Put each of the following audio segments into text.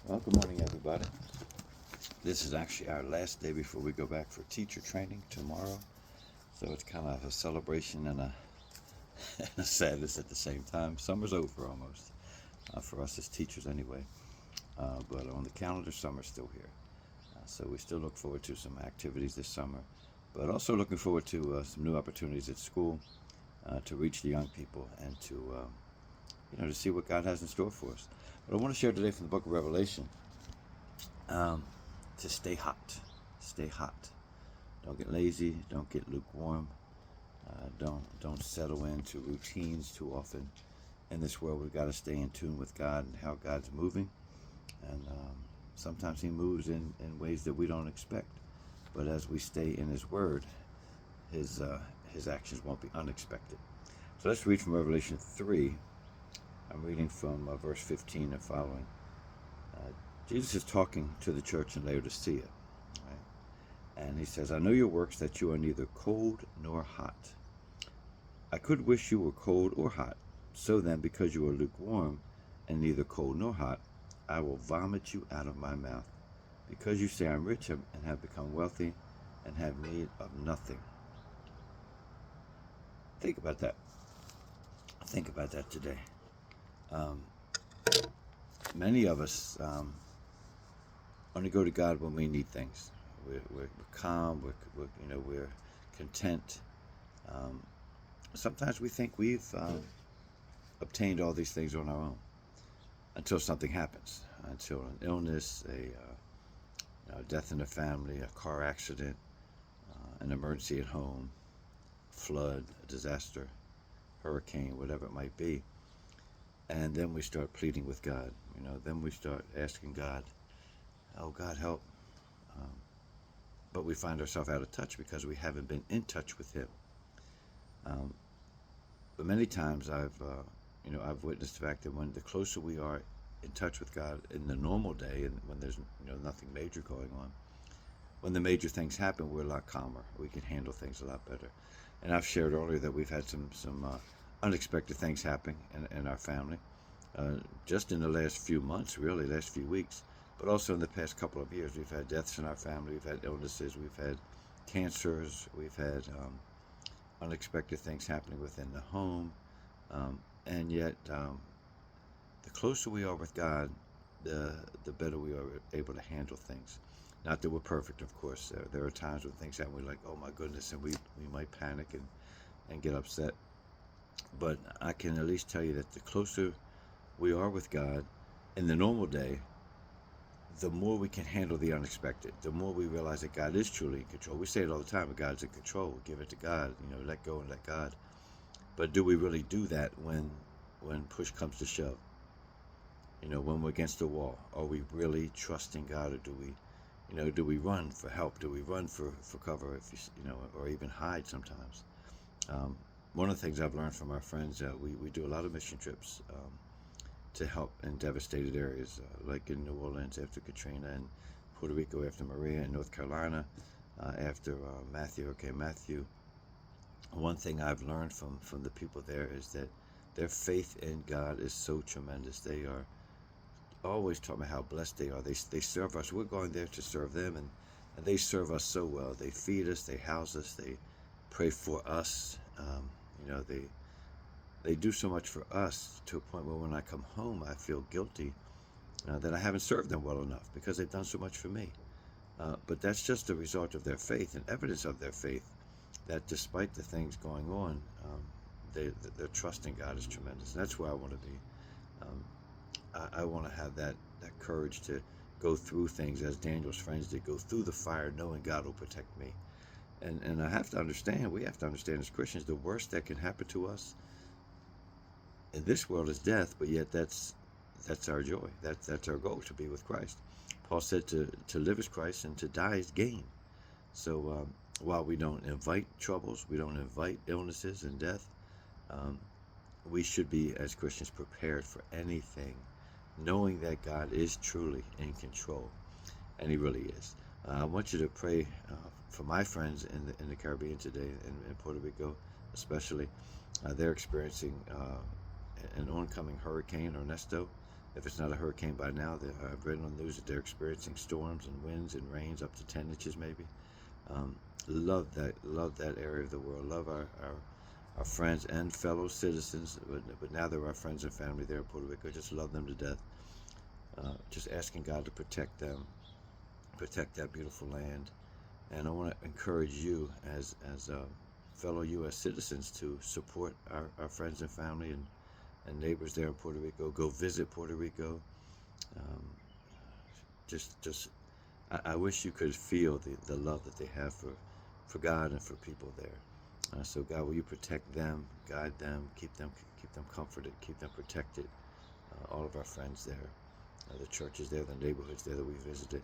Well, good morning, everybody. This is actually our last day before we go back for teacher training tomorrow. So it's kind of a celebration and and a sadness at the same time. Summer's over almost, for us as teachers anyway. But on the calendar, summer's still here. So we still look forward to some activities this summer, but also looking forward to some new opportunities at school to reach the young people and to see what God has in store for us. But I want to share today from the book of Revelation. Um, to stay hot. Stay hot. Don't get lazy. Don't get lukewarm. Don't settle into routines too often. In this world, we've got to stay in tune with God and how God's moving. And sometimes He moves in ways that we don't expect. But as we stay in His Word, His actions won't be unexpected. So let's read from Revelation 3. I'm reading from verse 15 and following. Jesus is talking to the church in Laodicea. And he says, I know your works, that you are neither cold nor hot. I could wish you were cold or hot. So then, because you are lukewarm and neither cold nor hot, I will vomit you out of my mouth. Because you say I'm rich and have become wealthy and have need of nothing. Think about that. Think about that today. Many of us only go to God when we need things. We're calm. We're content. Sometimes we think we've obtained all these things on our own until something happens, until an illness, a death in the family, a car accident, an emergency at home, flood, a disaster, hurricane, whatever it might be. And then we start pleading with God. Then we start asking God, oh, God, help. But we find ourselves out of touch because we haven't been in touch with Him. But many times I've witnessed the fact that when the closer we are in touch with God in the normal day, and when there's nothing major going on, when the major things happen, we're a lot calmer. We can handle things a lot better. And I've shared earlier that we've had some unexpected things happening in our family, just in the last few months, really, last few weeks, but also in the past couple of years. We've had deaths in our family, we've had illnesses, we've had cancers, we've had unexpected things happening within the home, and yet the closer we are with God, the better we are able to handle things. Not that we're perfect, of course. There are times when things happen, we're like, oh my goodness, and we might panic and get upset. But I can at least tell you that the closer we are with God in the normal day, the more we can handle the unexpected, the more we realize that God is truly in control. We say it all the time, but God's in control. Give it to God, let go and let God. But do we really do that when push comes to shove? When we're against the wall, are we really trusting God, or do we run for help? Do we run for cover, or even hide sometimes? One of the things I've learned from our friends, we do a lot of mission trips to help in devastated areas, like in New Orleans after Katrina, and Puerto Rico after Maria, and North Carolina after Hurricane Matthew. One thing I've learned from the people there is that their faith in God is so tremendous. They are always talking about how blessed they are. They serve us. We're going there to serve them, and they serve us so well. They feed us, they house us, they pray for us. They do so much for us to a point where when I come home, I feel guilty that I haven't served them well enough because they've done so much for me. But that's just a result of their faith and evidence of their faith, that despite the things going on, their trust in God is tremendous. And that's where I want to be. I want to have that courage to go through things as Daniel's friends did, go through the fire knowing God will protect me. And we have to understand as Christians, the worst that can happen to us in this world is death, but yet that's our joy. That's our goal, to be with Christ. Paul said to live is Christ and to die is gain. So while we don't invite troubles, we don't invite illnesses and death, we should be, as Christians, prepared for anything, knowing that God is truly in control, and He really is. I want you to pray for my friends in the Caribbean today, in Puerto Rico especially. They're experiencing an oncoming hurricane, Ernesto, if it's not a hurricane by now, I've read on the news that they're experiencing storms and winds and rains up to 10 inches maybe. Love that area of the world. Love our friends and fellow citizens, but now they're our friends and family there in Puerto Rico. Just love them to death. Just asking God to protect them, protect that beautiful land. And I want to encourage you as fellow U.S. citizens to support our friends and family and neighbors there in Puerto Rico. Go visit Puerto Rico. Um, just I wish you could feel the love that they have for God and for people there. So God, will you protect them, guide them, keep them comforted, keep them protected. All of our friends there, the churches there, the neighborhoods there that we visited,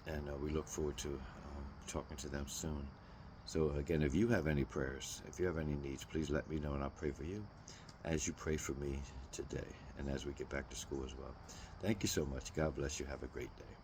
and we look forward to talking to them soon. So again, if you have any prayers, if you have any needs, please let me know and I'll pray for you as you pray for me today and as we get back to school as well. Thank you so much. God bless you. Have a great day.